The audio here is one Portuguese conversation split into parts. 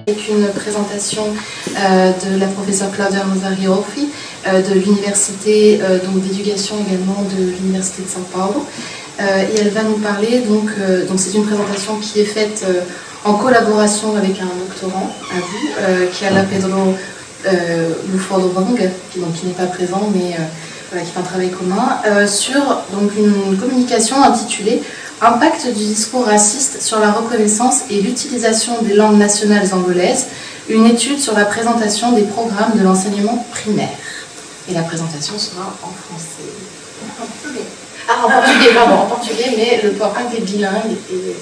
Avec une présentation de la professeure Claudia Rosario-Orfi de l'université d'éducation également de l'université de São Paulo. Et elle va nous parler, donc c'est une présentation qui est faite en collaboration avec un doctorant à vous, qui est Alain Pedro Lufordovang, qui n'est pas présent, mais qui fait un travail commun, sur donc, une communication intitulée Impact du discours raciste sur la reconnaissance et l'utilisation des langues nationales angolaises, une étude sur la présentation des programmes de l'enseignement primaire. Et la présentation sera en français. En portugais. Ah, en portugais, pardon, en portugais, mais le PowerPoint est bilingue et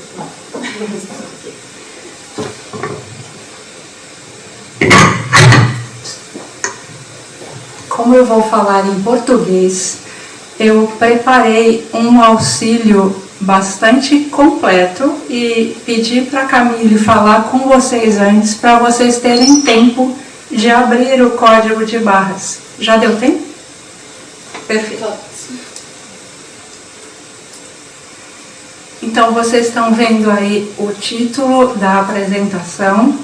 Como eu vou falar em português, eu preparei auxílio bastante completo e pedi para a Camille falar com vocês antes, para vocês terem tempo de abrir o código de barras. Já deu tempo? Perfeito. Então, vocês estão vendo aí o título da apresentação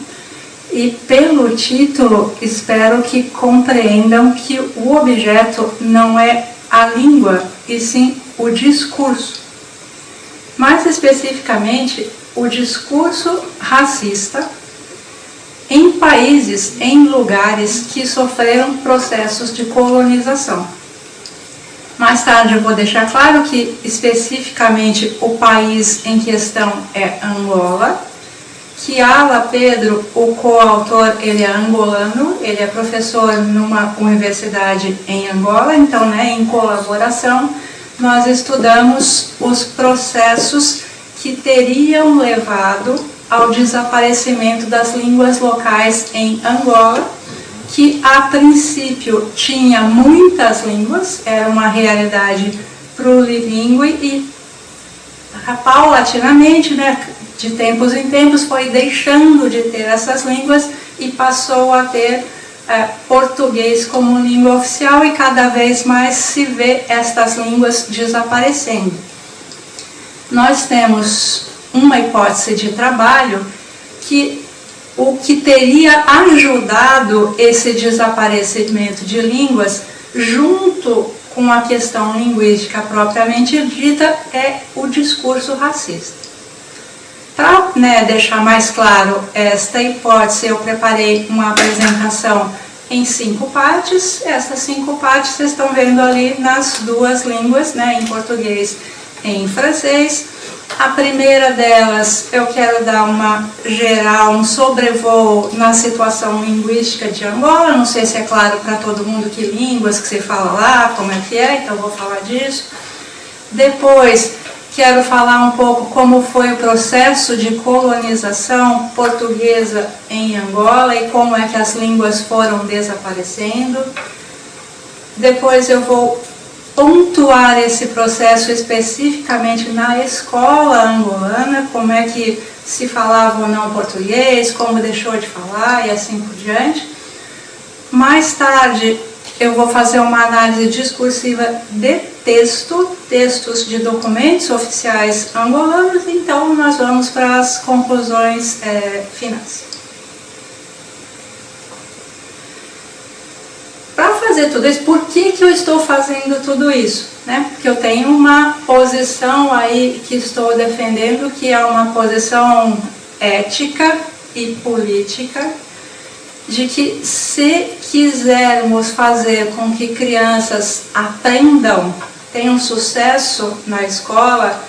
e pelo título espero que compreendam que o objeto não é a língua e sim o discurso. Mais especificamente, o discurso racista em países, em lugares que sofreram processos de colonização. Mais tarde eu vou deixar claro que especificamente o país em questão é Angola, que Ala Pedro, o coautor, ele é angolano, ele é professor numa universidade em Angola, então, em colaboração, nós estudamos os processos que teriam levado ao desaparecimento das línguas locais em Angola, que a princípio tinha muitas línguas, era uma realidade plurilingüe e paulatinamente, de tempos em tempos, foi deixando de ter essas línguas e passou a ter português como língua oficial e cada vez mais se vê estas línguas desaparecendo. Nós temos uma hipótese de trabalho que o que teria ajudado esse desaparecimento de línguas, junto com a questão linguística propriamente dita, é o discurso racista. Para deixar mais claro esta hipótese, eu preparei uma apresentação em 5 partes. Essas 5 partes vocês estão vendo ali nas duas línguas, em português e em francês. A primeira delas, eu quero dar uma geral, um sobrevoo na situação linguística de Angola. Não sei se é claro para todo mundo que línguas que se fala lá, como é que é, então eu vou falar disso. Depois, quero falar um pouco como foi o processo de colonização portuguesa em Angola e como é que as línguas foram desaparecendo. Depois eu vou pontuar esse processo especificamente na escola angolana, como é que se falava ou não português, como deixou de falar e assim por diante. Mais tarde eu vou fazer uma análise discursiva de textos de documentos oficiais angolanos, então nós vamos para as conclusões finais. Para fazer tudo isso, por que eu estou fazendo tudo isso? Porque eu tenho uma posição aí que estou defendendo, que é uma posição ética e política, de que se quisermos fazer com que crianças aprendam, tenham sucesso na escola,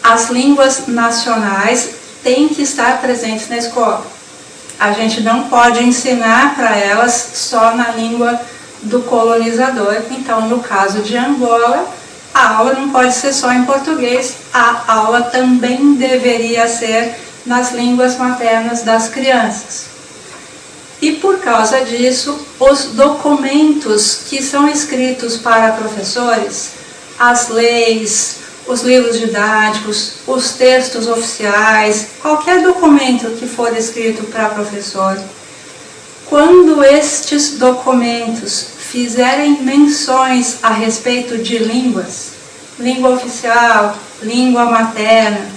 as línguas nacionais têm que estar presentes na escola. A gente não pode ensinar para elas só na língua do colonizador. Então, no caso de Angola, a aula não pode ser só em português, a aula também deveria ser nas línguas maternas das crianças. E por causa disso, os documentos que são escritos para professores, as leis, os livros didáticos, os textos oficiais, qualquer documento que for escrito para professor, quando estes documentos fizerem menções a respeito de línguas, língua oficial, língua materna,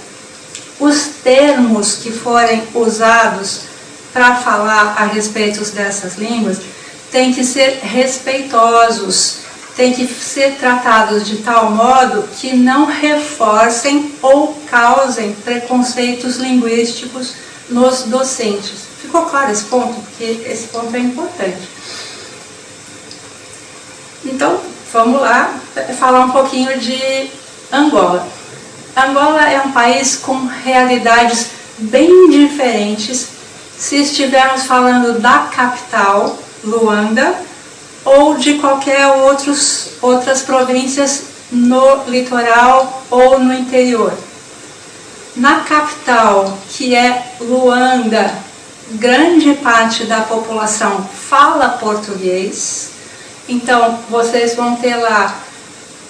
os termos que forem usados para falar a respeito dessas línguas, têm que ser respeitosos, têm que ser tratados de tal modo que não reforcem ou causem preconceitos linguísticos nos docentes. Ficou claro esse ponto? Porque esse ponto é importante. Então, vamos lá falar um pouquinho de Angola. Angola é um país com realidades bem diferentes se estivermos falando da capital, Luanda, ou de qualquer outras províncias no litoral ou no interior. Na capital, que é Luanda, grande parte da população fala português, então vocês vão ter lá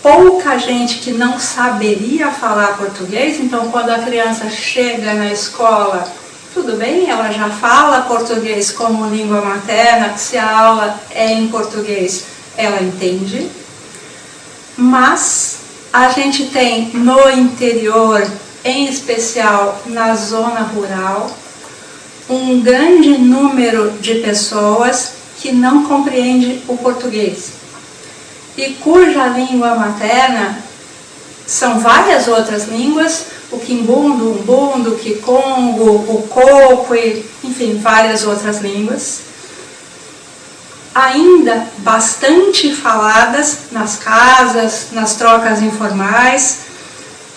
pouca gente que não saberia falar português, então quando a criança chega na escola, tudo bem, ela já fala português como língua materna, se a aula é em português, ela entende. Mas a gente tem no interior, em especial na zona rural, um grande número de pessoas que não compreende o português e cuja língua materna são várias outras línguas, o quimbundo, o umbundo, o kikongo, o coco, e, enfim, várias outras línguas, ainda bastante faladas nas casas, nas trocas informais,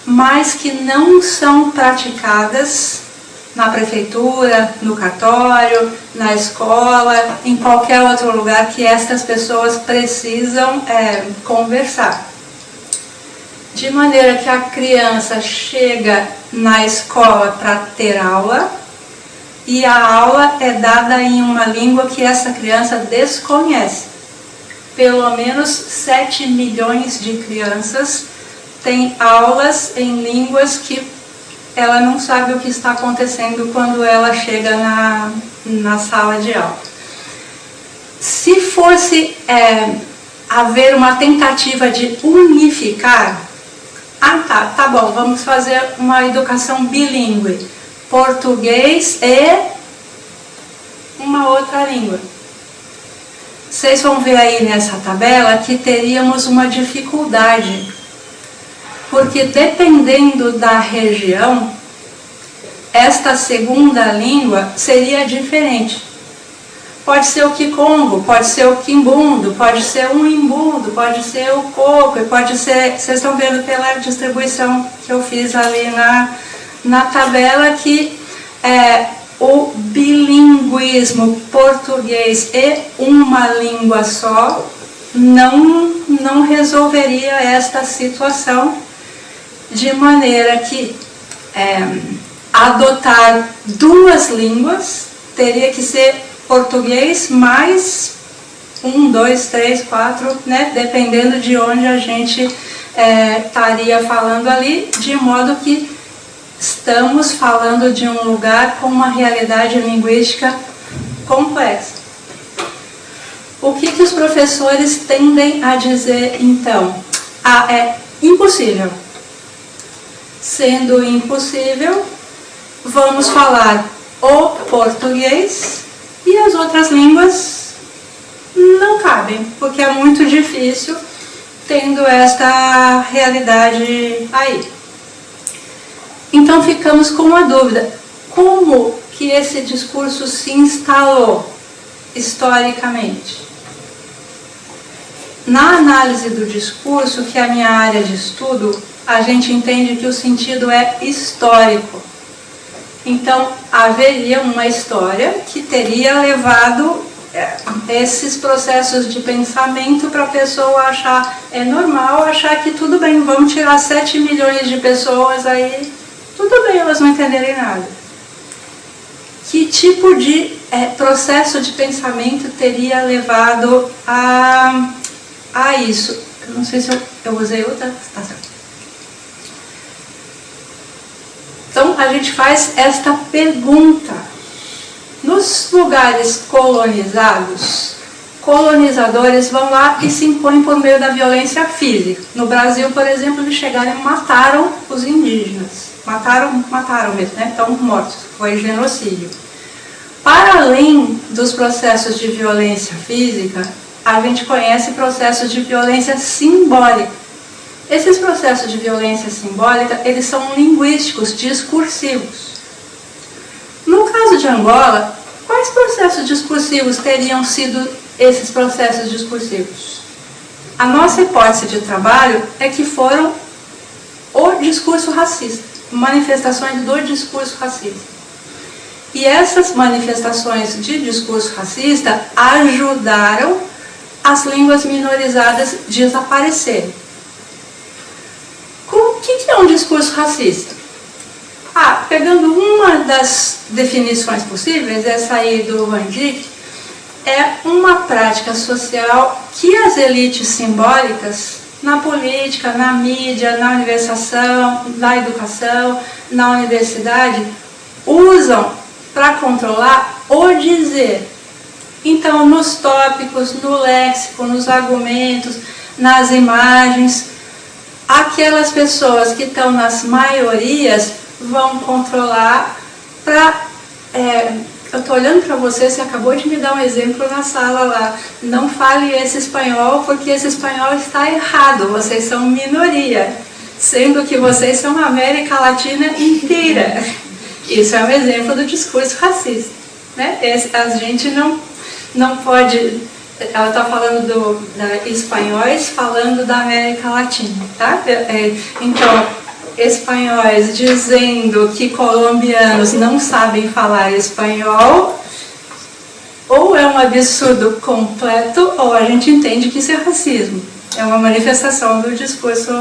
mas que não são praticadas na prefeitura, no cartório, na escola, em qualquer outro lugar que estas pessoas precisam conversar. De maneira que a criança chega na escola para ter aula e a aula é dada em uma língua que essa criança desconhece. Pelo menos 7 milhões de crianças têm aulas em línguas que ela não sabe o que está acontecendo quando ela chega na sala de aula. Se fosse haver uma tentativa de unificar, tá bom, vamos fazer uma educação bilíngue, português e uma outra língua. Vocês vão ver aí nessa tabela que teríamos uma dificuldade, porque dependendo da região, esta segunda língua seria diferente. Pode ser o kikongo, pode ser o quimbundo, pode ser o imbundo, pode ser o coco, pode ser, vocês estão vendo pela distribuição que eu fiz ali na tabela, que o bilinguismo português e uma língua só não resolveria esta situação, de maneira que adotar duas línguas teria que ser português mais 1, 2, 3, 4, né, dependendo de onde a gente estaria falando ali, de modo que estamos falando de um lugar com uma realidade linguística complexa. O que os professores tendem a dizer, então? É impossível. Sendo impossível, vamos falar o português e as outras línguas não cabem, porque é muito difícil tendo esta realidade aí. Então ficamos com uma dúvida: como que esse discurso se instalou historicamente? Na análise do discurso, que é a minha área de estudo, a gente entende que o sentido é histórico. Então, haveria uma história que teria levado esses processos de pensamento para a pessoa achar, normal achar que tudo bem, vamos tirar 7 milhões de pessoas aí, tudo bem, elas não entenderem nada. Que tipo de processo de pensamento teria levado a isso? Eu não sei se eu usei outra. Tá certo. Então, a gente faz esta pergunta. Nos lugares colonizados, colonizadores vão lá e se impõem por meio da violência física. No Brasil, por exemplo, eles chegaram e mataram os indígenas. Mataram mesmo, né? Estão mortos. Foi genocídio. Para além dos processos de violência física, a gente conhece processos de violência simbólica. Esses processos de violência simbólica, eles são linguísticos, discursivos. No caso de Angola, quais processos discursivos teriam sido esses processos discursivos? A nossa hipótese de trabalho é que foram o discurso racista, manifestações do discurso racista. E essas manifestações de discurso racista ajudaram as línguas minorizadas a desaparecerem. O que é um discurso racista? Pegando uma das definições possíveis, essa aí do Van Dijk, é uma prática social que as elites simbólicas, na política, na mídia, na universização, na educação, na universidade, usam para controlar o dizer. Então, nos tópicos, no léxico, nos argumentos, nas imagens, aquelas pessoas que estão nas maiorias vão controlar para... eu estou olhando para você acabou de me dar um exemplo na sala lá. Não fale esse espanhol, porque esse espanhol está errado. Vocês são minoria, sendo que vocês são a América Latina inteira. Isso é um exemplo do discurso racista, né? A gente não pode... Ela está falando espanhóis falando da América Latina, tá? Então, espanhóis dizendo que colombianos não sabem falar espanhol, ou é um absurdo completo, ou a gente entende que isso é racismo. É uma manifestação do discurso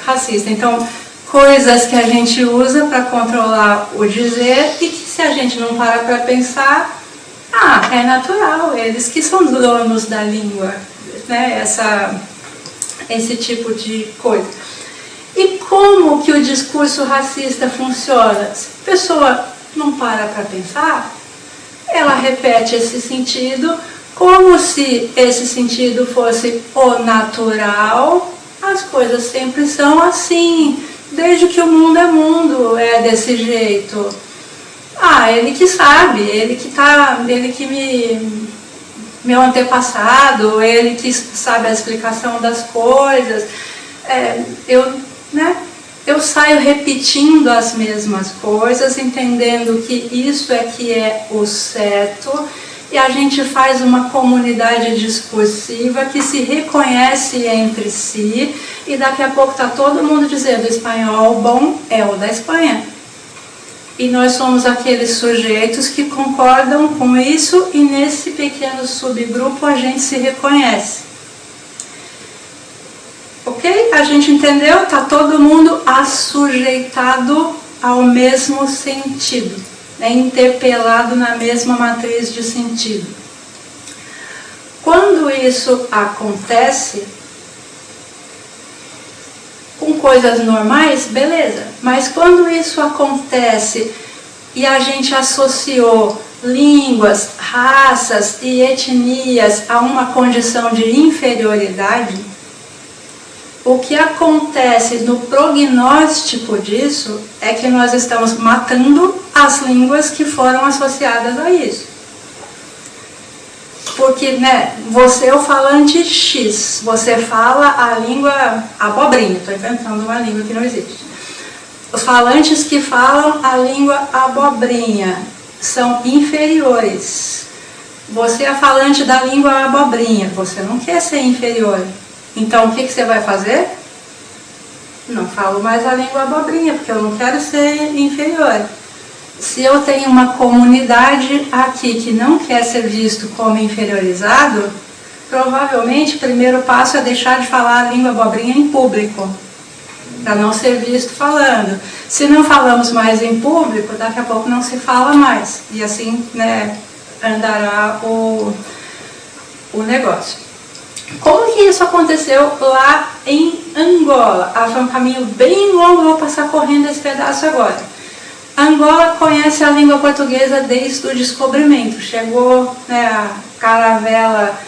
racista. Então, coisas que a gente usa para controlar o dizer e que se a gente não para para pensar, é natural, eles que são donos da língua, né? Esse tipo de coisa. E como que o discurso racista funciona? Se a pessoa não para para pensar, ela repete esse sentido como se esse sentido fosse o natural. As coisas sempre são assim, desde que o mundo é mundo, é desse jeito. Ele que sabe, ele que meu antepassado, ele que sabe a explicação das coisas. Eu saio repetindo as mesmas coisas, entendendo que isso é que é o certo, e a gente faz uma comunidade discursiva que se reconhece entre si, e daqui a pouco está todo mundo dizendo: o espanhol bom é o da Espanha. E nós somos aqueles sujeitos que concordam com isso, e nesse pequeno subgrupo a gente se reconhece. Ok? A gente entendeu? Está todo mundo assujeitado ao mesmo sentido, interpelado na mesma matriz de sentido. Quando isso acontece, com coisas normais, beleza. Mas quando isso acontece e a gente associou línguas, raças e etnias a uma condição de inferioridade, o que acontece no prognóstico disso é que nós estamos matando as línguas que foram associadas a isso. Porque, você é o falante X, você fala a língua abobrinha, estou inventando uma língua que não existe. Os falantes que falam a língua abobrinha são inferiores. Você é falante da língua abobrinha, você não quer ser inferior. Então, o que você vai fazer? Não falo mais a língua abobrinha, porque eu não quero ser inferior. Se eu tenho uma comunidade aqui que não quer ser visto como inferiorizado, provavelmente o primeiro passo é deixar de falar a língua abobrinha em público, para não ser visto falando. Se não falamos mais em público, daqui a pouco não se fala mais. E assim, andará o negócio. Como que isso aconteceu lá em Angola? Foi um caminho bem longo, vou passar correndo esse pedaço agora. Angola conhece a língua portuguesa desde o descobrimento. Chegou a caravela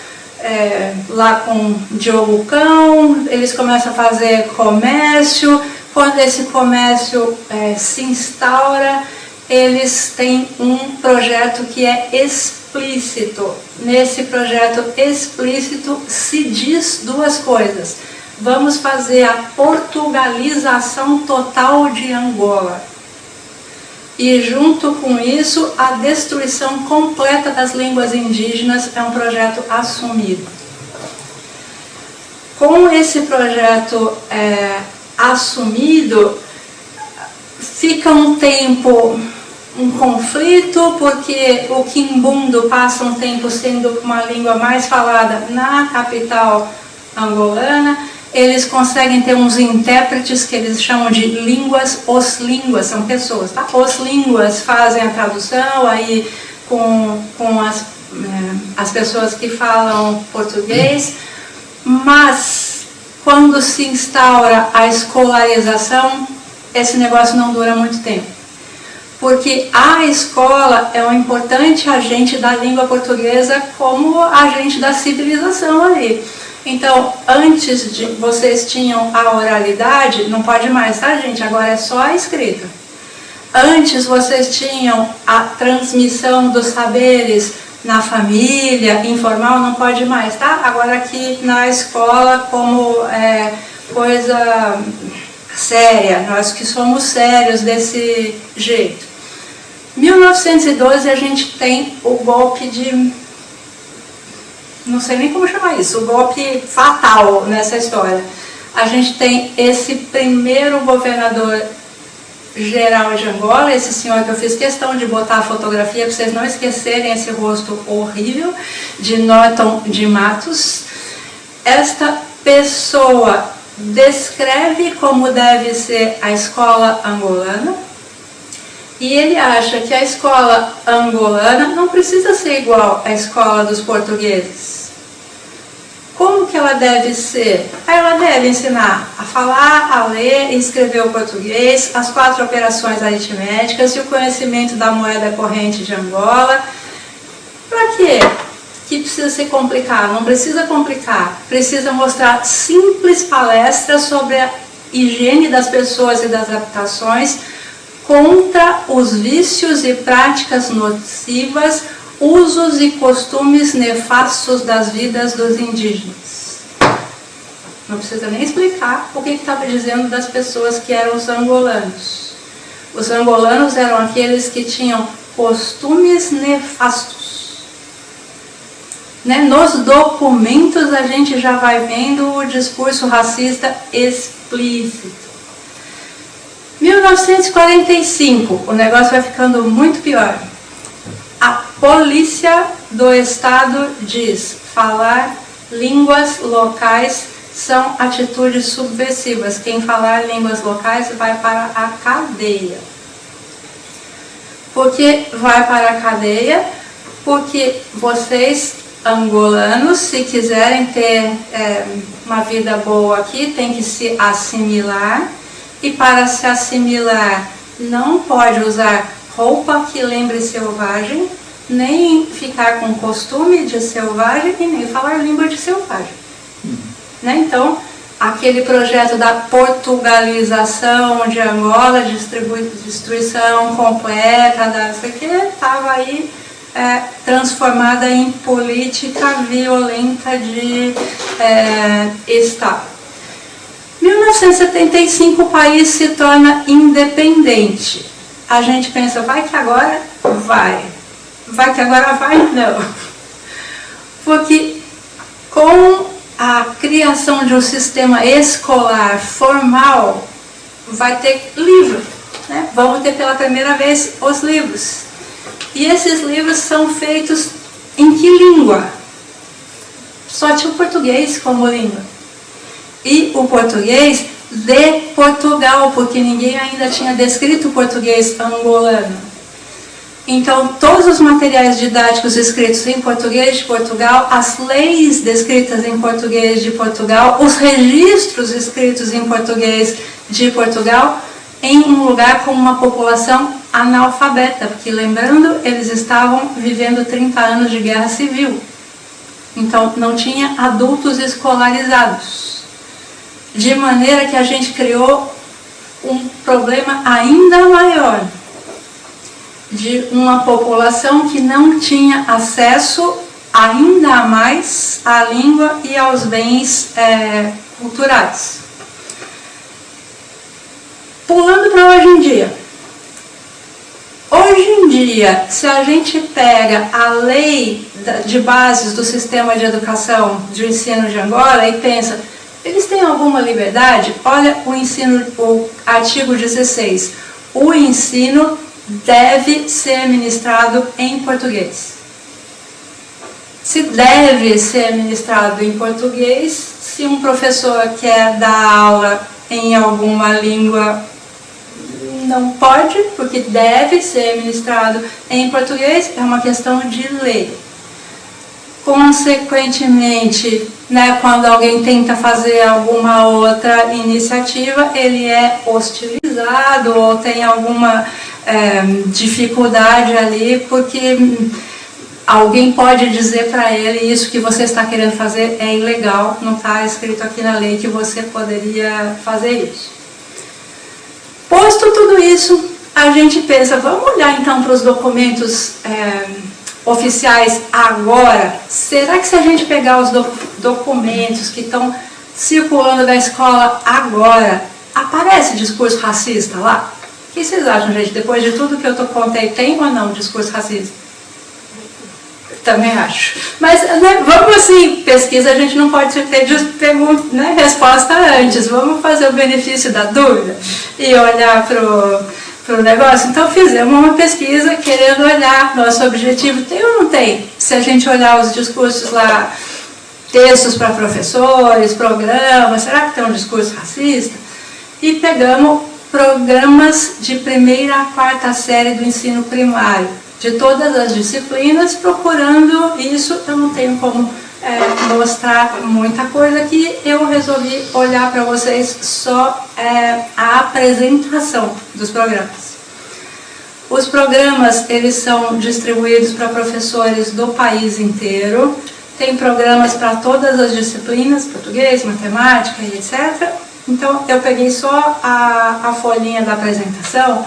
lá com Diogo Cão, eles começam a fazer comércio. Quando esse comércio se instaura, eles têm um projeto que é explícito. Nesse projeto explícito se diz duas coisas. Vamos fazer a portugalização total de Angola. E junto com isso, a destruição completa das línguas indígenas é um projeto assumido. Com esse projeto assumido, fica um tempo, um conflito, porque o quimbundo passa um tempo sendo uma língua mais falada na capital angolana. Eles conseguem ter uns intérpretes que eles chamam de línguas, os línguas, são pessoas, tá? Os línguas fazem a tradução, aí com as pessoas que falam português, mas quando se instaura a escolarização, esse negócio não dura muito tempo. Porque a escola é um importante agente da língua portuguesa como agente da civilização ali. Então, antes de vocês tinham a oralidade, não pode mais, tá, gente? Agora é só a escrita. Antes vocês tinham a transmissão dos saberes na família, informal, não pode mais, tá? Agora aqui na escola, como coisa séria, nós que somos sérios desse jeito. 1912 a gente tem o golpe de... não sei nem como chamar isso, o golpe fatal nessa história. A gente tem esse primeiro governador geral de Angola, esse senhor que eu fiz questão de botar a fotografia para vocês não esquecerem esse rosto horrível, de Norton de Matos. Esta pessoa descreve como deve ser a escola angolana, e ele acha que a escola angolana não precisa ser igual à escola dos portugueses. Como que ela deve ser? Ela deve ensinar a falar, a ler e escrever o português, as 4 operações aritméticas e o conhecimento da moeda corrente de Angola. Para quê? Que precisa ser complicado? Não precisa complicar. Precisa mostrar simples palestras sobre a higiene das pessoas e das adaptações contra os vícios e práticas nocivas, usos e costumes nefastos das vidas dos indígenas. Não precisa nem explicar o que estava dizendo das pessoas que eram os angolanos. Os angolanos eram aqueles que tinham costumes nefastos. Né? Nos documentos a gente já vai vendo o discurso racista explícito. 1945, o negócio vai ficando muito pior. A polícia do estado diz: falar línguas locais são atitudes subversivas. Quem falar línguas locais vai para a cadeia. Por que vai para a cadeia? Porque vocês, angolanos, se quiserem ter uma vida boa aqui, tem que se assimilar. E para se assimilar, não pode usar roupa que lembre selvagem, nem ficar com costume de selvagem e nem falar língua de selvagem. Né? Então, aquele projeto da portugalização de Angola, destruição completa, estava aí transformada em política violenta de Estado. 1975 o país se torna independente. A gente pensa, vai que agora vai. Vai que agora vai? Não. Porque com a criação de um sistema escolar formal, vai ter livro. Né? Vamos ter pela primeira vez os livros. E esses livros são feitos em que língua? Só tinha o português como língua. E o português de Portugal, porque ninguém ainda tinha descrito o português angolano. Então, todos os materiais didáticos escritos em português de Portugal, as leis descritas em português de Portugal, os registros escritos em português de Portugal, em um lugar com uma população analfabeta, porque, lembrando, eles estavam vivendo 30 anos de guerra civil. Então, não tinha adultos escolarizados. De maneira que a gente criou um problema ainda maior. de uma população que não tinha acesso ainda mais à língua e aos bens culturais. Pulando para hoje em dia. Hoje em dia, se a gente pega a lei de bases do sistema de educação de ensino de Angola e pensa, eles têm alguma liberdade? Olha o artigo 16. O ensino deve ser ministrado em português. Se deve ser ministrado em português, se um professor quer dar aula em alguma língua, não pode, porque deve ser ministrado em português, é uma questão de lei. Consequentemente, né, quando alguém tenta fazer alguma outra iniciativa, ele é hostilizado ou tem alguma dificuldade ali, porque alguém pode dizer para ele, isso que você está querendo fazer é ilegal, não está escrito aqui na lei que você poderia fazer isso. Posto tudo isso, a gente pensa, vamos olhar então para os documentos oficiais agora. Será que se a gente pegar os documentos que estão circulando da escola agora, aparece discurso racista lá? O que vocês acham, gente? Depois de tudo que eu contei, tem ou não discurso racista? Também acho. Mas, né, vamos assim, pesquisa a gente não pode ter resposta antes. Vamos fazer o benefício da dúvida e olhar para o negócio. Então, fizemos uma pesquisa querendo olhar nosso objetivo. Tem ou não tem? Se a gente olhar os discursos lá, textos para professores, programas, será que tem um discurso racista? E pegamos programas de 1ª a 4ª série do ensino primário, de todas as disciplinas, procurando isso. Eu não tenho como mostrar muita coisa aqui, eu resolvi olhar para vocês só a apresentação dos programas. Os programas, eles são distribuídos para professores do país inteiro, tem programas para todas as disciplinas, português, matemática e etc. Então, eu peguei só a folhinha da apresentação.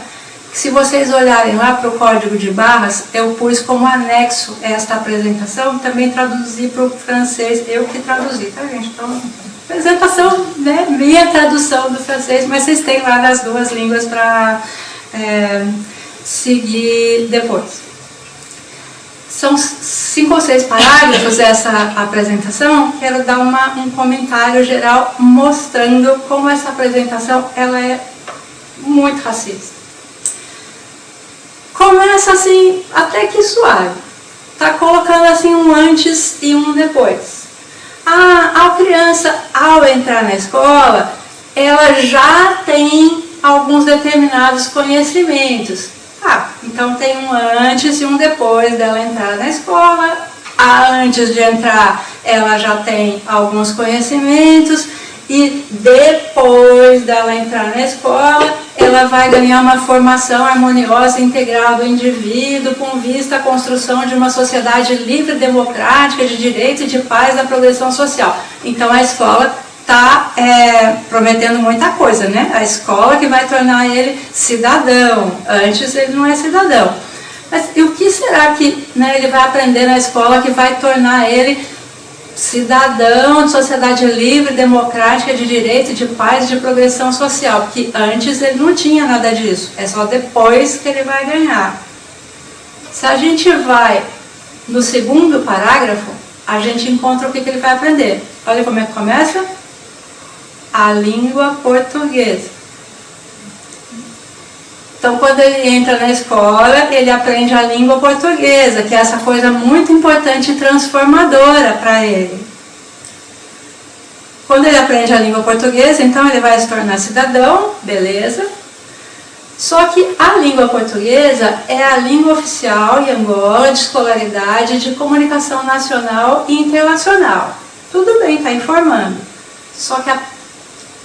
Se vocês olharem lá para o código de barras, eu pus como anexo esta apresentação, também traduzi para o francês, eu que traduzi, tá, gente? Então, apresentação, né, minha tradução do francês, mas vocês têm lá nas duas línguas para seguir depois. São 5 ou 6 parágrafos essa apresentação. Quero dar um comentário geral mostrando como essa apresentação ela é muito racista. Começa assim, até que suave. Está colocando assim um antes e um depois. A criança, ao entrar na escola, ela já tem alguns determinados conhecimentos. Então tem um antes e um depois dela entrar na escola. Antes de entrar, ela já tem alguns conhecimentos. E depois dela entrar na escola, ela vai ganhar uma formação harmoniosa e integral do indivíduo com vista à construção de uma sociedade livre, democrática, de direito e de paz da progressão social. Então a escola está prometendo muita coisa, né? A escola que vai tornar ele cidadão. Antes ele não é cidadão. Mas e o que será que, né, ele vai aprender na escola que vai tornar ele cidadão de sociedade livre, democrática, de direito, de paz, de progressão social? Porque antes ele não tinha nada disso. É só depois que ele vai ganhar. Se a gente vai no segundo parágrafo, a gente encontra o que ele vai aprender. Olha como é que começa. A língua portuguesa. Então, quando ele entra na escola, ele aprende a língua portuguesa, que é essa coisa muito importante e transformadora para ele. Quando ele aprende a língua portuguesa, então ele vai se tornar cidadão, beleza. Só que a língua portuguesa é a língua oficial em Angola de escolaridade, de comunicação nacional e internacional. Tudo bem, está informando. Só que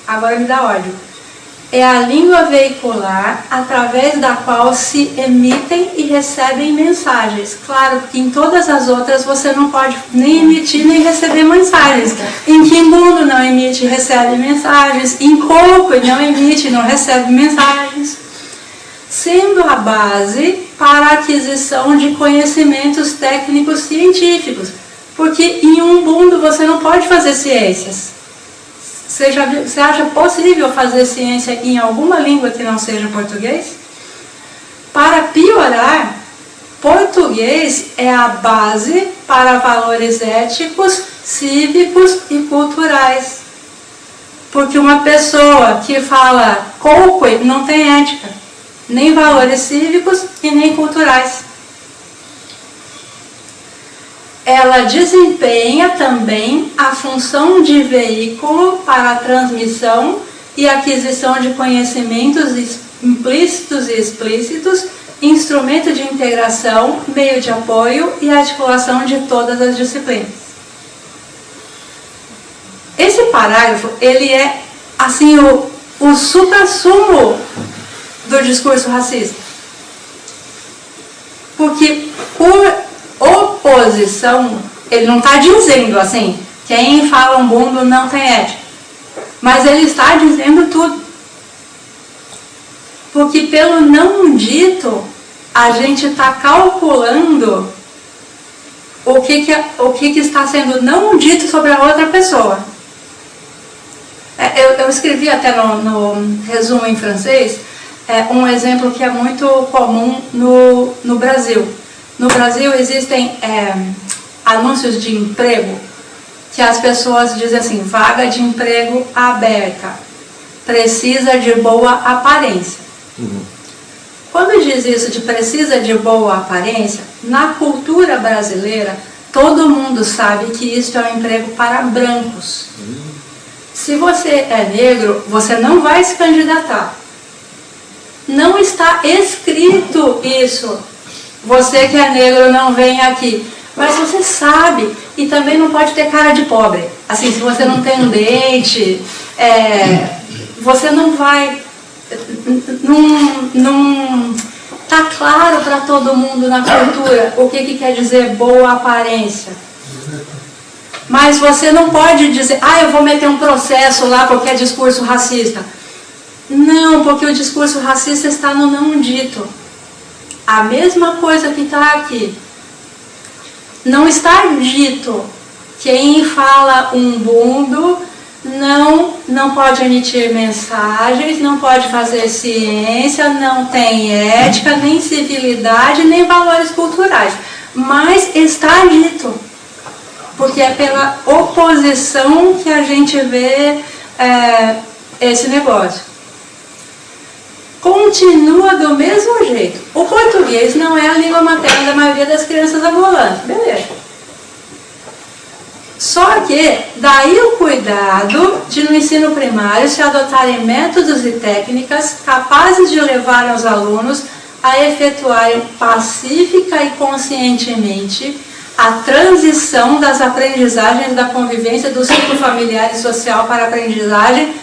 agora me dá ódio. É a língua veicular através da qual se emitem e recebem mensagens. Claro que em todas as outras você não pode nem emitir nem receber mensagens. Em Quimbundo não emite e recebe mensagens. Em Coco não emite e não recebe mensagens. sendo a base para a aquisição de conhecimentos técnicos científicos. Porque em Ubuntu você não pode fazer ciências. Você acha possível fazer ciência em alguma língua que não seja português? Para piorar, português é a base para valores éticos, cívicos e culturais. Porque uma pessoa que fala coque não tem ética, nem valores cívicos e nem culturais. Ela desempenha também a função de veículo para a transmissão e aquisição de conhecimentos implícitos e explícitos, instrumento de integração, meio de apoio e articulação de todas as disciplinas. Esse parágrafo, ele é assim o suprassumo do discurso racista. Porque por oposição, ele não está dizendo assim, quem fala Ubuntu não tem ética. Mas ele está dizendo tudo. Porque pelo não dito, a gente está calculando o que está sendo não dito sobre a outra pessoa. Eu escrevi até no resumo em francês um exemplo que é muito comum no Brasil. No Brasil existem anúncios de emprego que as pessoas dizem assim, vaga de emprego aberta, precisa de boa aparência. Quando diz isso de precisa de boa aparência, na cultura brasileira, todo mundo sabe que isso é um emprego para brancos. Se você é negro, você não vai se candidatar. Não está escrito isso. Você que é negro não vem aqui. Mas você sabe, e também não pode ter cara de pobre. Assim, se você não tem um dente, você não vai... Não está claro para todo mundo na cultura o que quer dizer boa aparência. Mas você não pode dizer, eu vou meter um processo lá porque é discurso racista. Não, porque o discurso racista está no não dito. A mesma coisa que está aqui. Não está dito. Quem fala Ubuntu não pode emitir mensagens, não pode fazer ciência, não tem ética, nem civilidade, nem valores culturais. Mas está dito. Porque é pela oposição que a gente vê esse negócio. Continua do mesmo jeito. O português não é a língua materna da maioria das crianças angolandas. Beleza. Só que daí o cuidado de no ensino primário se adotarem métodos e técnicas capazes de levar os alunos a efetuarem pacífica e conscientemente a transição das aprendizagens da convivência do ciclo familiar e social para a aprendizagem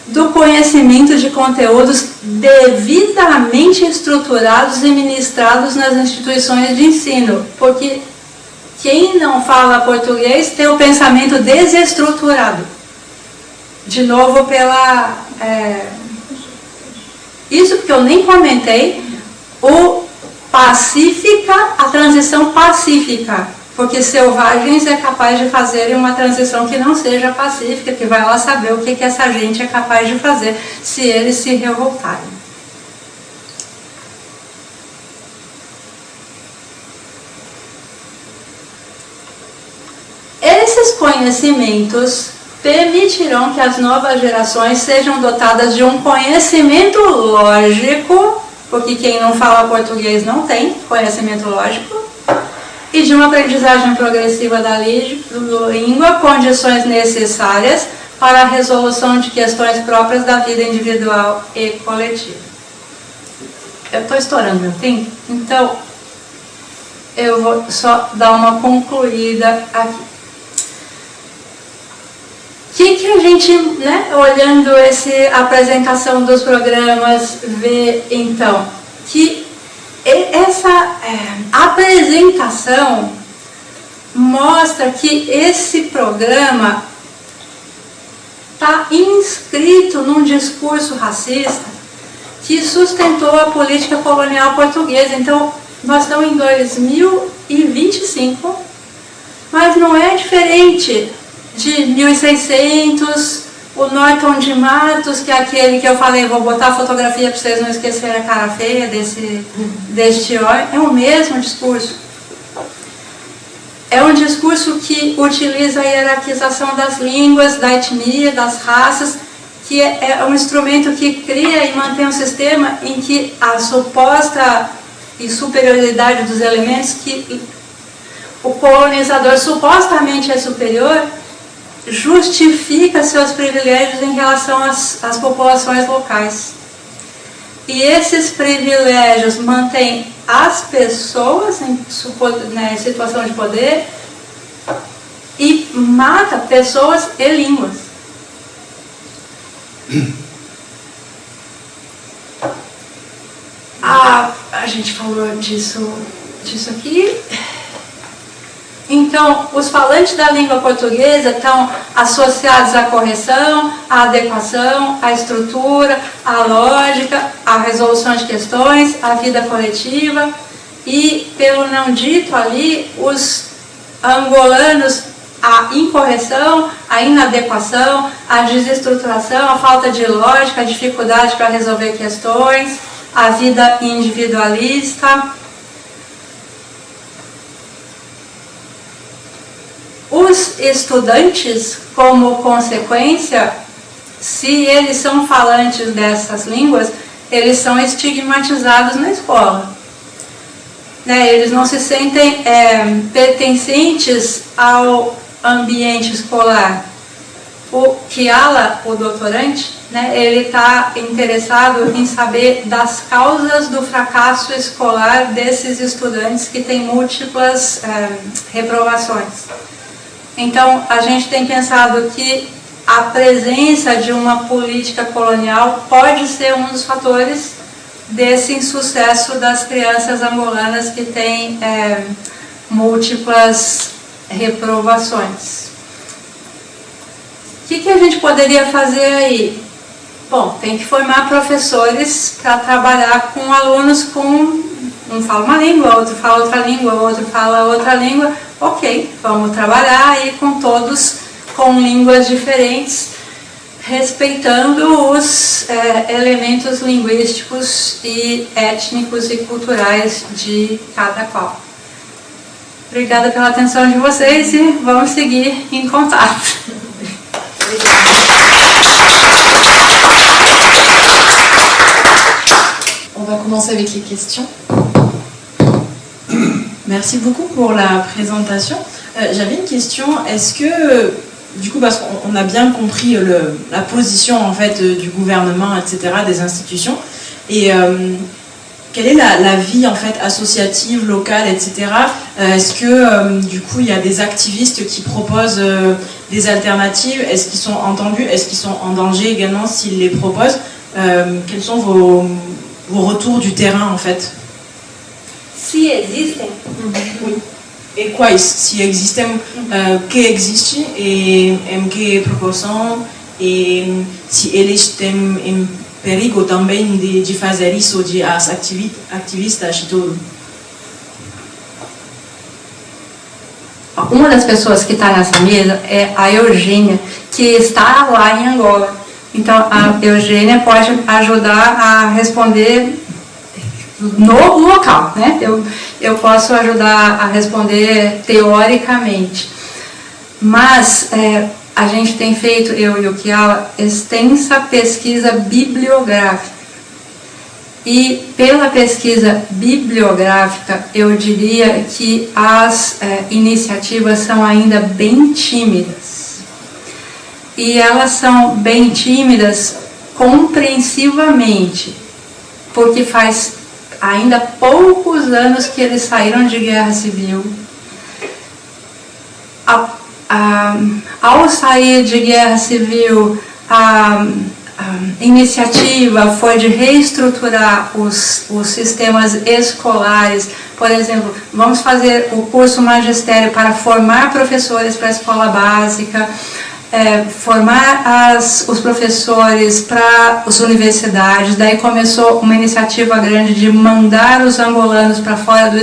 do conhecimento de conteúdos devidamente estruturados e ministrados nas instituições de ensino. Porque quem não fala português tem o pensamento desestruturado. De novo, isso porque eu nem comentei, a transição pacífica. Porque selvagens é capaz de fazerem uma transição que não seja pacífica, que vai lá saber o que essa gente é capaz de fazer se eles se revoltarem. Esses conhecimentos permitirão que as novas gerações sejam dotadas de um conhecimento lógico, porque quem não fala português não tem conhecimento lógico, e de uma aprendizagem progressiva da língua, condições necessárias para a resolução de questões próprias da vida individual e coletiva. Eu estou estourando meu tempo, então eu vou só dar uma concluída aqui. O que a gente, olhando essa apresentação dos programas, vê então? Que essa apresentação mostra que esse programa está inscrito num discurso racista que sustentou a política colonial portuguesa. Então, nós estamos em 2025, mas não é diferente de 1600, o Norton de Matos, que é aquele que eu falei, vou botar a fotografia para vocês não esquecerem a cara feia deste homem, é o mesmo discurso. É um discurso que utiliza a hierarquização das línguas, da etnia, das raças, que é um instrumento que cria e mantém um sistema em que a suposta superioridade dos elementos que o colonizador supostamente é superior, justifica seus privilégios em relação às populações locais. E esses privilégios mantêm as pessoas em situação de poder e mata pessoas e línguas. A gente falou disso aqui. Então, os falantes da língua portuguesa estão associados à correção, à adequação, à estrutura, à lógica, à resolução de questões, à vida coletiva. E, pelo não dito ali, os angolanos, a incorreção, a inadequação, a desestruturação, a falta de lógica, a dificuldade para resolver questões, a vida individualista. Os estudantes, como consequência, se eles são falantes dessas línguas, eles são estigmatizados na escola. Eles não se sentem pertencentes ao ambiente escolar. O Kiala, o doutorante, ele está interessado em saber das causas do fracasso escolar desses estudantes que têm múltiplas reprovações. Então, a gente tem pensado que a presença de uma política colonial pode ser um dos fatores desse insucesso das crianças angolanas que têm múltiplas reprovações. O que a gente poderia fazer aí? Bom, tem que formar professores para trabalhar com alunos com... Um fala uma língua, outro fala outra língua, outro fala outra língua. Ok, vamos trabalhar aí com todos com línguas diferentes, respeitando os elementos linguísticos e étnicos e culturais de cada qual. Obrigada pela atenção de vocês e vamos seguir em contato. On va commencer avec les questions. Merci beaucoup pour la présentation. J'avais une question. Est-ce que, du coup, parce qu'on a bien compris la position en fait du gouvernement, etc., des institutions, et quelle est la vie en fait associative, locale, etc. Est-ce que, du coup, il y a des activistes qui proposent des alternatives? Est-ce qu'ils sont entendus? Est-ce qu'ils sont en danger également s'ils les proposent? Quels sont vos retours du terrain en fait? Se existem? E quais? Se existem, que existe e em que proporção, e se eles têm em perigo também de fazer isso, de as ativistas e tudo? Uma das pessoas que está nessa mesa é a Eugênia, que está lá em Angola. Então, a Eugênia pode ajudar a responder no local, né? Eu posso ajudar a responder teoricamente, mas a gente tem feito, eu e o Kiala, extensa pesquisa bibliográfica, e pela pesquisa bibliográfica eu diria que as iniciativas são ainda bem tímidas, e elas são bem tímidas compreensivamente, porque faz ainda poucos anos que eles saíram de guerra civil. Ao sair de guerra civil, a iniciativa foi de reestruturar os sistemas escolares. Por exemplo, vamos fazer o curso magistério para formar professores para a escola básica. formar os professores para as universidades. Daí começou uma iniciativa grande de mandar os angolanos para fora do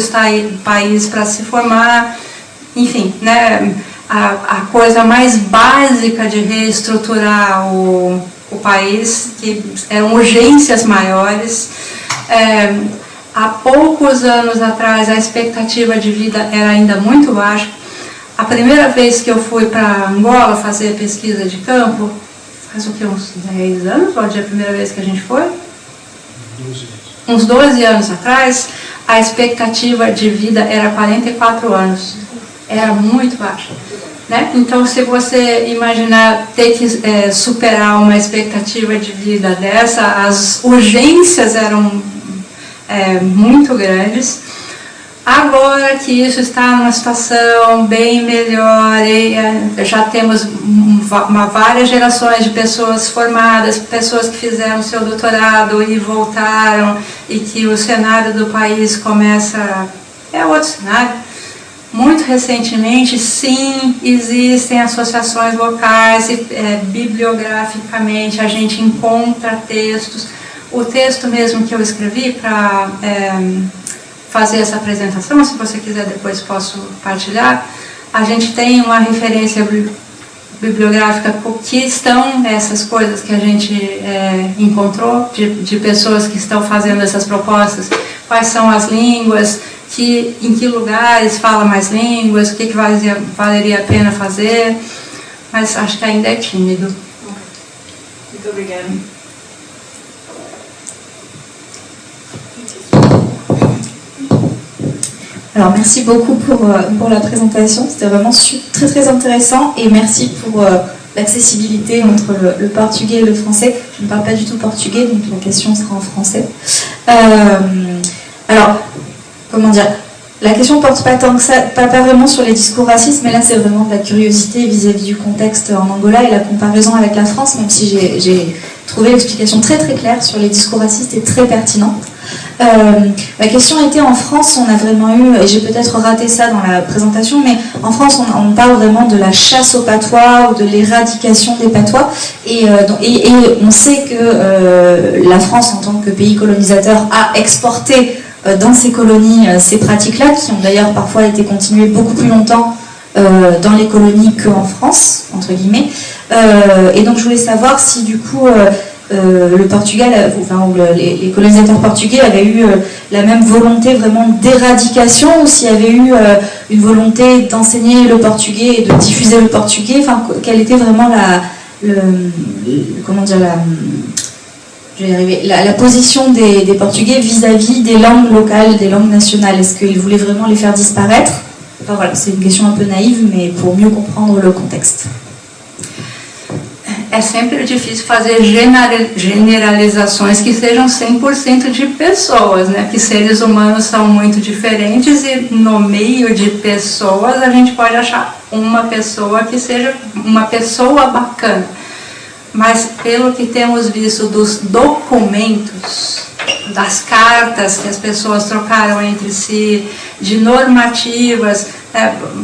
país para se formar. Enfim, né, a coisa mais básica de reestruturar o país, que eram urgências maiores. Há poucos anos atrás a expectativa de vida era ainda muito baixa. A primeira vez que eu fui para Angola fazer pesquisa de campo, faz o que, uns 10 anos? Pode ser a primeira vez que a gente foi? 12 anos. Uns 12 anos atrás, a expectativa de vida era 44 anos. Era muito baixa. Né? Então, se você imaginar ter que superar uma expectativa de vida dessa, as urgências eram muito grandes. Agora que isso está numa situação bem melhor, e já temos várias gerações de pessoas formadas, pessoas que fizeram seu doutorado e voltaram, e que o cenário do país começa... é outro cenário. Muito recentemente, sim, existem associações locais e bibliograficamente a gente encontra textos. O texto mesmo que eu escrevi para fazer essa apresentação, se você quiser depois posso partilhar, a gente tem uma referência bibliográfica que estão essas coisas que a gente encontrou, de pessoas que estão fazendo essas propostas, quais são as línguas, em que lugares fala mais línguas, o que valeria a pena fazer, mas acho que ainda é tímido. Muito obrigada. Alors merci beaucoup pour la présentation, c'était vraiment très très intéressant et merci pour l'accessibilité entre le portugais et le français. Je ne parle pas du tout portugais, donc la question sera en français. Alors, comment dire, la question ne porte pas tant que ça, pas vraiment sur les discours racistes, mais là c'est vraiment de la curiosité vis-à-vis du contexte en Angola et la comparaison avec la France, même si j'ai trouvé l'explication très très claire sur les discours racistes et très pertinente. Ma question était, en France, on a vraiment eu, et j'ai peut-être raté ça dans la présentation, mais en France, on parle vraiment de la chasse aux patois ou de l'éradication des patois, et on sait que la France, en tant que pays colonisateur, a exporté dans ses colonies ces pratiques-là, qui ont d'ailleurs parfois été continuées beaucoup plus longtemps dans les colonies qu'en France, entre guillemets. Et donc je voulais savoir si du coup le Portugal, les colonisateurs portugais avaient eu la même volonté vraiment d'éradication, ou s'il y avait eu une volonté d'enseigner le portugais et de diffuser le portugais, enfin quelle était vraiment la position des Portugais vis-à-vis des langues locales, des langues nationales. Est-ce qu'ils voulaient vraiment les faire disparaître? Enfin voilà, c'est une question un peu naïve, mais pour mieux comprendre le contexte. É sempre difícil fazer generalizações que sejam 100% de pessoas, né? Que seres humanos são muito diferentes e no meio de pessoas a gente pode achar uma pessoa que seja uma pessoa bacana. Mas pelo que temos visto dos documentos, das cartas que as pessoas trocaram entre si, de normativas,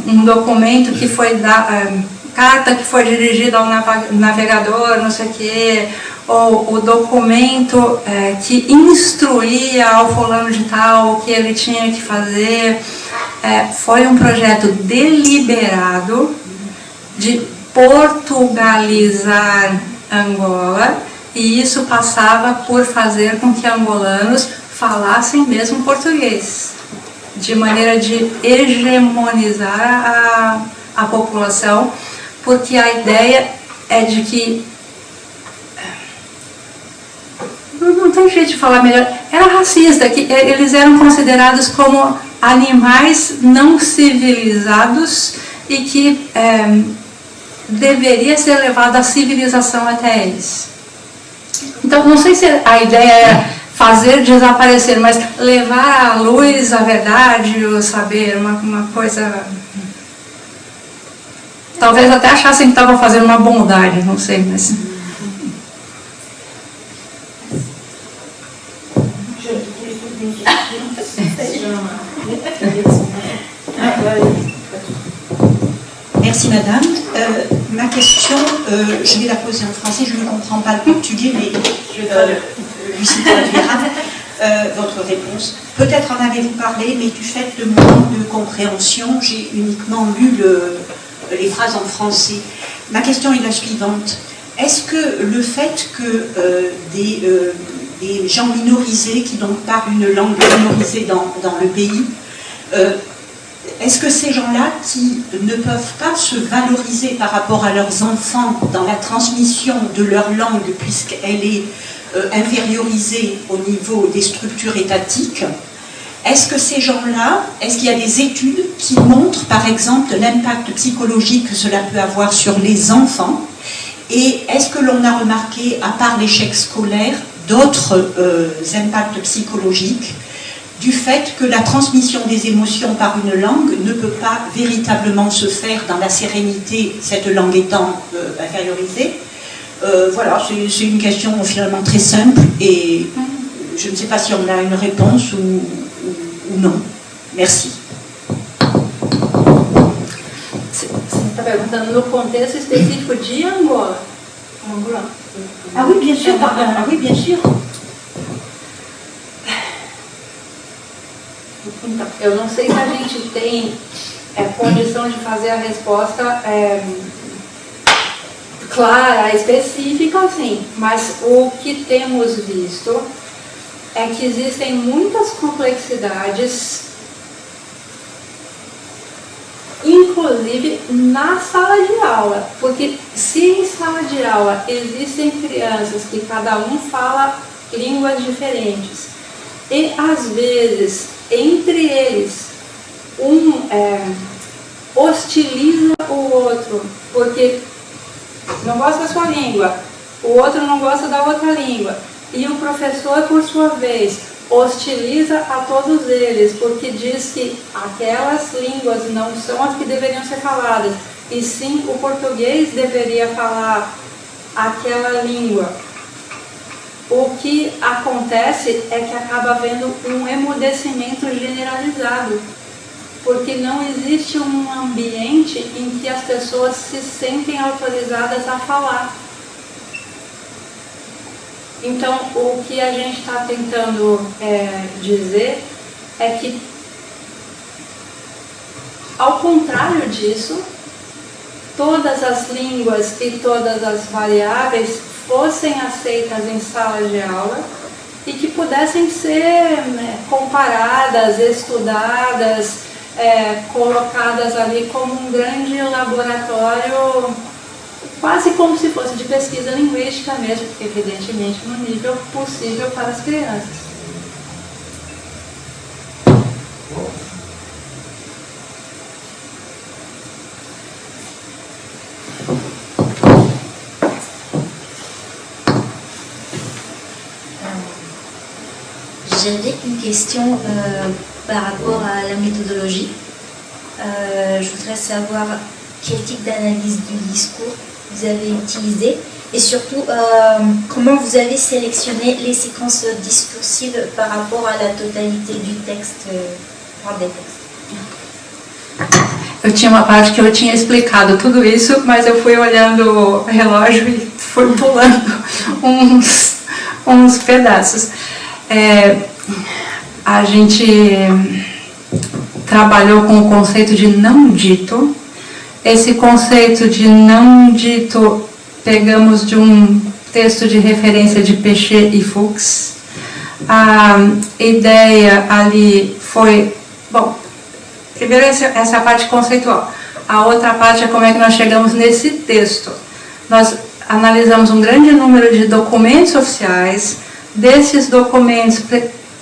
um documento que foi carta que foi dirigida ao navegador, não sei o quê, ou o documento que instruía ao fulano de tal o que ele tinha que fazer, foi um projeto deliberado de portugalizar Angola, e isso passava por fazer com que angolanos falassem mesmo português, de maneira de hegemonizar a população, porque a ideia é de que não tem jeito de falar melhor, era racista, que eles eram considerados como animais não civilizados e que deveria ser levada a civilização até eles. Então, não sei se a ideia é fazer desaparecer, mas levar à luz a verdade, o saber, uma coisa... Talvez até achassem que estavam fazendo uma bondade, não sei, mas... Merci madame. Ma question, je vais la poser en français, je ne comprends pas le portugais, mais Lucie traduira votre réponse. Peut-être en avez-vous parlé, mais du fait de mon manque de compréhension, j'ai uniquement lu les phrases en français. Ma question est la suivante. Est-ce que le fait que des gens minorisés, qui donc parlent une langue minorisée dans le pays, est-ce que ces gens-là qui ne peuvent pas se valoriser par rapport à leurs enfants dans la transmission de leur langue, puisqu'elle est infériorisée au niveau des structures étatiques, est-ce que ces gens-là, est-ce qu'il y a des études qui montrent par exemple l'impact psychologique que cela peut avoir sur les enfants? Et est-ce que l'on a remarqué, à part l'échec scolaire, d'autres impacts psychologiques du fait que la transmission des émotions par une langue ne peut pas véritablement se faire dans la sérénité, cette langue étant infériorisée? Voilà, c'est une question finalement très simple et je ne sais pas si on a une réponse ou non. Merci. Você está perguntando no contexto específico de Angola? Angola? Ah oui, bien sûr. Ah oui, bien sûr. Então, eu não sei se a gente tem condição de fazer a resposta clara, específica, assim, mas o que temos visto é que existem muitas complexidades, inclusive na sala de aula, porque se em sala de aula existem crianças que cada um fala línguas diferentes e às vezes entre eles um hostiliza o outro porque não gosta da sua língua, o outro não gosta da outra língua e o professor, por sua vez, hostiliza a todos eles porque diz que aquelas línguas não são as que deveriam ser faladas e sim o português deveria falar aquela língua. O que acontece é que acaba havendo um emudecimento generalizado, porque não existe um ambiente em que as pessoas se sentem autorizadas a falar. Então, o que a gente está tentando dizer é que, ao contrário disso, todas as línguas e todas as variáveis fossem aceitas em sala de aula e que pudessem ser comparadas, estudadas, colocadas ali como um grande laboratório, quase como se fosse de pesquisa linguística mesmo, evidentemente no nível possível para as crianças. J'avais une question par rapport à la méthodologie. Je voudrais savoir quel type d'analyse du discours vous avez utilisé et surtout comment vous avez sélectionné les séquences discursives par rapport à la totalité du texte, des textes. Eu tinha uma parte que eu tinha explicado tudo isso, mas eu fui olhando o relógio e fui pulando uns pedaços. A gente trabalhou com o conceito de não dito. Esse conceito de não dito pegamos de um texto de referência de Péchet e Fuchs. A ideia ali foi, bom, primeiro essa parte conceitual. A outra parte é como é que nós chegamos nesse texto. Nós analisamos um grande número de documentos oficiais. Desses documentos,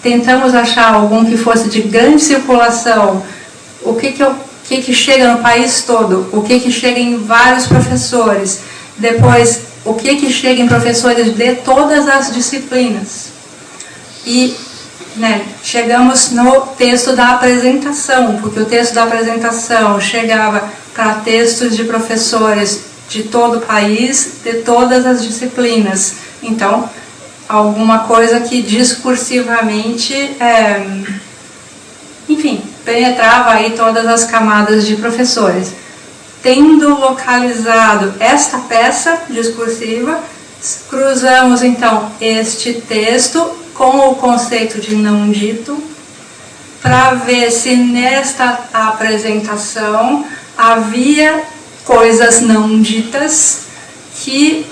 tentamos achar algum que fosse de grande circulação, o que chega no país todo, o que chega em vários professores, depois o que chega em professores de todas as disciplinas. E chegamos no texto da apresentação, porque o texto da apresentação chegava para textos de professores de todo o país, de todas as disciplinas. Então, alguma coisa que discursivamente, enfim, penetrava aí todas as camadas de professores. tendo localizado esta peça discursiva, cruzamos então este texto com o conceito de não dito, para ver se nesta apresentação havia coisas não ditas que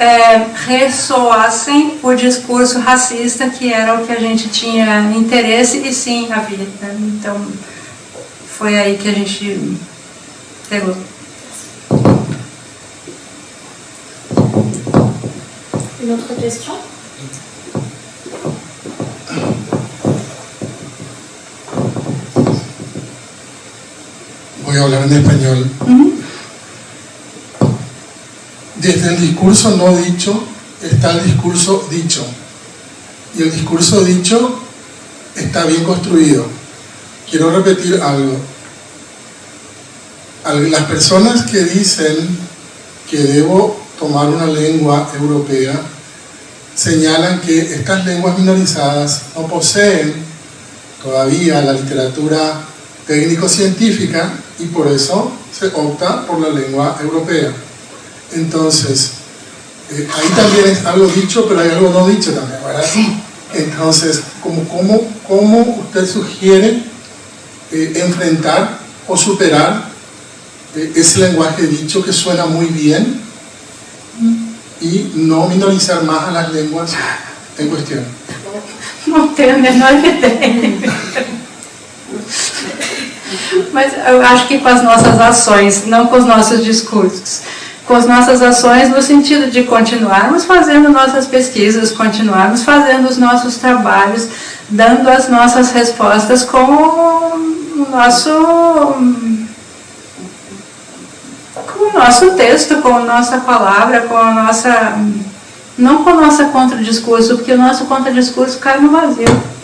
ressoassem o discurso racista, que era o que a gente tinha interesse, e sim havia. Né? Então, foi aí que a gente pegou. Une autre question? Voy a hablar en español. Desde el discurso no dicho está el discurso dicho. Y el discurso dicho está bien construido. Quiero repetir algo. Las personas que dicen que debo tomar una lengua europea señalan que estas lenguas minorizadas no poseen todavía la literatura técnico-científica y por eso se opta por la lengua europea. Entonces, ahí también es algo dicho, pero hay algo no dicho también, ¿verdad? Sí. Entonces, ¿cómo usted sugiere enfrentar o superar ese lenguaje dicho que suena muy bien y no minorizar más a las lenguas en cuestión? Não tenho a menor ideia. Mas eu acho que com as nossas ações, não com os nossos discursos. Com as nossas ações no sentido de continuarmos fazendo nossas pesquisas, continuarmos fazendo os nossos trabalhos, dando as nossas respostas com o nosso texto, com a nossa palavra, com a nossa... não com o nosso contradiscurso, porque o nosso contradiscurso cai no vazio.